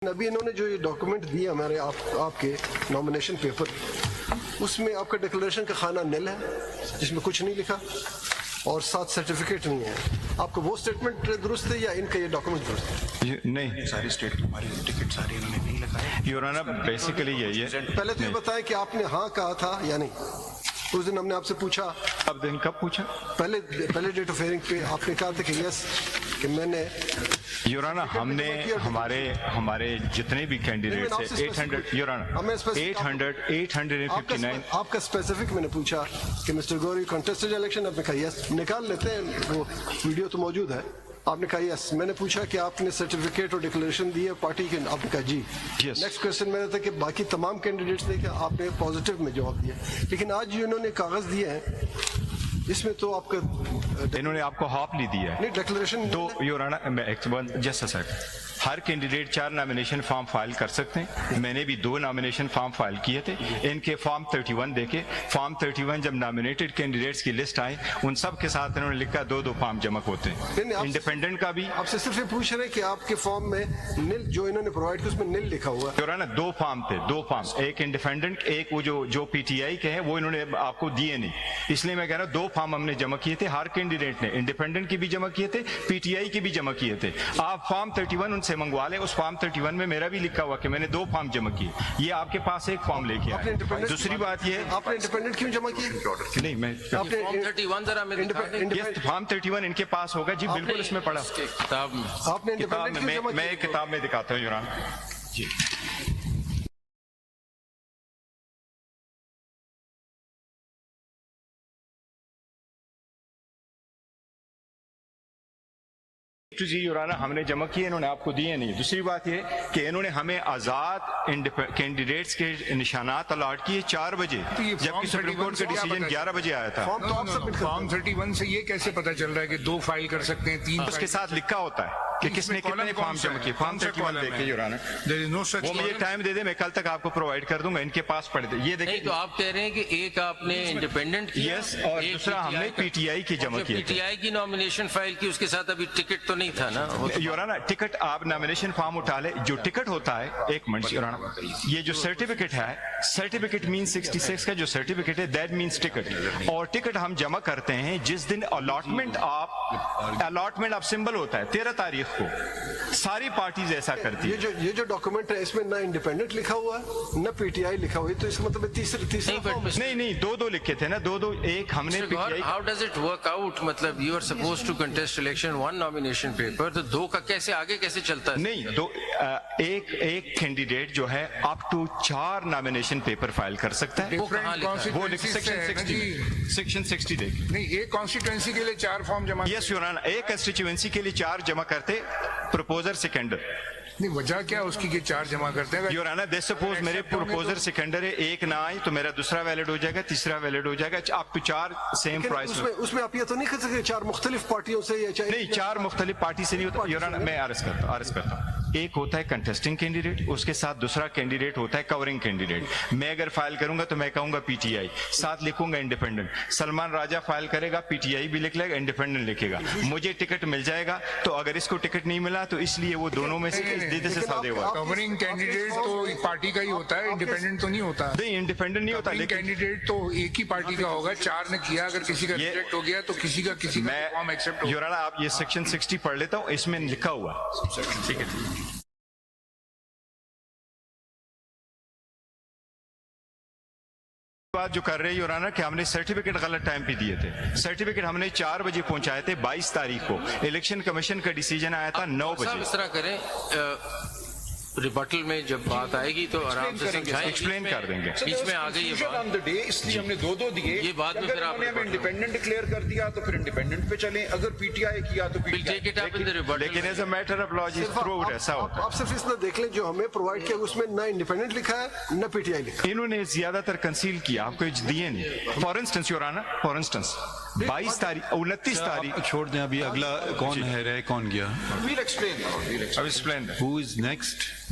ابھی انہوں نے جو یہ ڈاکومنٹ دیا ہمارے آپ کے نامینیشن پیپر، اس میں آپ کا ڈکلریشن کا خانہ نل ہے جس میں کچھ نہیں لکھا اور ساتھ سرٹیفکیٹ نہیں ہے. آپ کا وہ اسٹیٹمنٹ درست ہے یا ان کا یہ ڈاکومنٹ درست ہے؟ نہیں، ساری اسٹیٹ ہماری ٹکٹ ساری انہوں نے نہیں لگائی. یور آنر بیسیکلی یہی ہے. پہلے تو یہ بتائیں کہ آپ نے ہاں کہا تھا یا نہیں. اس دن ہم نے آپ سے پوچھا، اب دن کب پوچھا؟ پہلے ڈیٹ آف ہیئرنگ پہ آپ نے کہا تھا کہ یس، کہ میں نے یور آنر ہم نے ہمارے جتنے بھی کینڈیڈیٹس ہیں 800 یور آنر 859. آپ کا اسپیسیفک میں نے پوچھا کہ مسٹر گوری کنٹیسٹڈ الیکشن، آپ نے کہا یس. نکال لیتے ہیں، وہ ویڈیو تو موجود ہے. آپ نے کہا یس. میں نے پوچھا کہ آپ نے سرٹیفکیٹ اور ڈکلریشن دی ہے پارٹی کے، آپ نے کہا جی. نیکسٹ کوشچن میرا تھا کہ باقی تمام کینڈیڈیٹس نے کہا، آپ نے پازیٹیو میں جواب دیا. لیکن آج جو انہوں نے کاغذ دیے ہیں اس میں تو آپ کا انہوں نے آپ کو ہاپلی دیا ہے. نہیں، ڈکلریشن دو یور آنر جسٹ سیکنڈ. ہر کینڈیڈیٹ 4 نامینیشن فارم فائل کر سکتے ہیں. میں نے بھی 2 نامینیشن فارم فائل کیے تھے. ان کے فارم 31 دیکھے. فارم 31 جب نامینیٹڈ کینڈیڈیٹس کی لسٹ آئی ان سب کے ساتھ انہوں نے لکھا 2 فارم جمع ہوتے ہیں. انڈیپینڈنٹ کا بھی آپ سے صرف یہ پوچھ رہے ہیں کہ آپ کے فارم میں نل جو انہوں نے پرووائڈ کیا اس میں نل لکھا ہوا ہے. یور آنر 2 فارم تھے، 2 فارم، ایک انڈیپینڈنٹ، ایک وہ جو پی ٹی آئی کے ہیں وہ انہوں نے آپ کو دیے نہیں. اس لیے میں کہہ رہا ہوں 2 فارم ہم نے جمع کیے تھے. ہر کینڈیڈیٹ نے انڈیپینڈنٹ کی بھی جمع کیے تھے، پی ٹی آئی کی بھی جمع کیے تھے. آپ فارم 31 ان سے منگوا لیں. اس فارم 31 میں میرا بھی لکھا ہوا کہ میں نے 2 فارم جمع کیے. یہ آپ کے پاس ایک فارم لے کے آئے. دوسری بات یہ، آپ نے انڈیپینڈنٹ کیوں جمع کیے؟ نہیں، میں فارم 31 ان کے پاس ہوگا. جی بالکل، اس میں پڑھا. آپ نے انڈیپینڈنٹ کیوں جمع میں ایک کتاب میں دکھاتا ہوں یور آنر. جی جی یور آنر ہم نے جمع کیے، انہوں نے آپ کو دیے نہیں. دوسری بات یہ کہ انہوں نے ہمیں آزاد کینڈیڈیٹس کے نشانات الاٹ کیے 4 بجے، جبکہ سپریم کورٹ کا ڈیسیجن 11 بجے آیا تھا. فارم 31 سے یہ کیسے پتا چل رہا ہے کہ 2 فائل کر سکتے ہیں، 3؟ اس کے ساتھ لکھا ہوتا ہے کہ کس نے کتنے فارم جمع کیے. فارم 31 دیکھیں یور آنر. وہ مجھے ٹائم دے دیں، میں کل تک آپ کو پرووائڈ کر دوں گا. ان کے پاس پڑھ دیں. یہ دیکھیں تو آپ کہہ رہے ہیں کہ ایک آپ نے انڈیپینڈنٹ کیا، یس، اور دوسرا ہم نے پی ٹی آئی کی جمع کی. پی ٹی آئی کی نامینیشن فائل کی، اس کے ساتھ ابھی ٹکٹ تو نہیں تھا نا. یور آنر ٹکٹ آپ نامینیشن فارم اٹھا لے. جو ٹکٹ ہوتا ہے، ایک منٹ یور آنر، یہ جو سرٹیفکیٹ ہے، سرٹیفکیٹ مین 66 کا جو سرٹیفکیٹ ہے دیٹ مینس ٹکٹ. اور ٹکٹ ہم جمع کرتے ہیں جس دن الاٹمنٹ آپ سمبل ہوتا ہے 13 تاریخ کو. ساری پارٹیز ایسا کرتی ہے. یہ جو ڈاکومنٹ ہے اس میں نہ انڈیپینڈنٹ لکھا ہوا ہے نہ پی ٹی آئی لکھا ہوا ہے، تو اس کا مطلب تیسرا فارم ہے. نہیں 2 لکھے تھے نا، 2 ایک ہم نے P T I. How does it work out? مطلب you are suppose to contest election 1 nomination paper, تو 2 کا کیسے آگے کیسے چلتا ہے؟ نہیں، ایک کینڈیڈیٹ جو ہے up to 4 nomination paper file کر سکتا ہے. وہ کہاں لکھا ہے؟ وہ سیکشن 60 دیکھ. نہیں، ایک کانسٹیٹوئنسی کے لیے 4 فارم جمع. یس یور آنر، ایک کنسٹیچوئنسی کے لیے 4 جمع کرتے، پروپوزر سیکنڈر. نہیں، وجہ کیا اس کی کہ 4 جمع کرتے ہیں؟ یور آنر دے سپوز میرے پروپوزر سیکنڈر ہے، ایک نہ آئی تو میرا دوسرا ویلڈ ہو جائے گا، تیسرا ویلڈ ہو جائے گا. Up to 4 same price. اس میں آپ یہ تو نہیں کہہ سکتے 4 مختلف پارٹیوں سے یا چاہے نہیں، 4 مختلف پارٹی سے نہیں ہوتا. یور آنر میں عرض کرتا ہوں. ایک ہوتا ہے کنٹیسٹنگ کینڈیڈیٹ، اس کے ساتھ دوسرا کینڈیڈیٹ ہوتا ہے کورنگ کینڈیڈیٹ. میں اگر فائل کروں گا تو میں کہوں گا پی ٹی آئی، ساتھ لکھوں گا انڈیپینڈنٹ. سلمان راجہ فائل کرے گا، پی ٹی آئی بھی لکھ لے گا، انڈیپینڈنٹ لکھے گا. مجھے ٹکٹ مل جائے گا، تو اگر اس کو ٹکٹ نہیں ملا تو اس لیے وہ دونوں میں سے سودے ہوا. کورنگ کینڈیڈیٹ تو پارٹی کا ہی ہوتا ہے، انڈیپینڈنٹ تو نہیں ہوتا. نہیں، انڈیپینڈنٹ نہیں ہوتا. لیکن کینڈیڈیٹ تو ایک ہی پارٹی کا ہوگا. 4 نے کیا، اگر کسی کا ریجیکٹ ہو گیا تو کسی کا فارم ایکسپٹ ہوگا. یور آنر آپ یہ سیکشن 60 پڑھ لیتا ہوں، اس میں لکھا ہوا. ٹھیک ہے. بات جو کر رہے ہیں یور آنر کہ ہم نے سرٹیفکیٹ غلط ٹائم پہ دیے تھے. سرٹیفکیٹ ہم نے 4 بجے پہنچائے تھے 22 تاریخ کو. الیکشن کمیشن کا ڈیسیجن آیا تھا 9 بجے. اس طرح کریں، ریبٹل میں جب بات آئے گی تو آرام سے سمجھائیں، ایکسپلین کر دیں گے. بیچ میں آ گئی یہ بات، اس لیے ہم نے 2 دیے. یہ بعد میں پھر آپ انڈیپینڈنٹ ڈکلیئر کر دیا تو پھر انڈیپینڈنٹ پہ چلیں. اگر پی ٹی آئی کیا تو لیکن as a matter of law proved ایسا ہوتا. آپ صرف اتنا دیکھ لیں جو ہمیں پرووائڈ کیا اس میں نہ انڈیپینڈنٹ لکھا ہے نہ پی ٹی آئی لکھا ہے. انہوں نے زیادہ تر کنسیل کیا، آپ کو دیے نہیں. For instance your owner, for instance 22 تاریخ 29 تاریخ چھوڑ دیں. ابھی اگلا کون ہے، رہ کون گیا؟ Well explain. اب ایکسپلین. Who is next?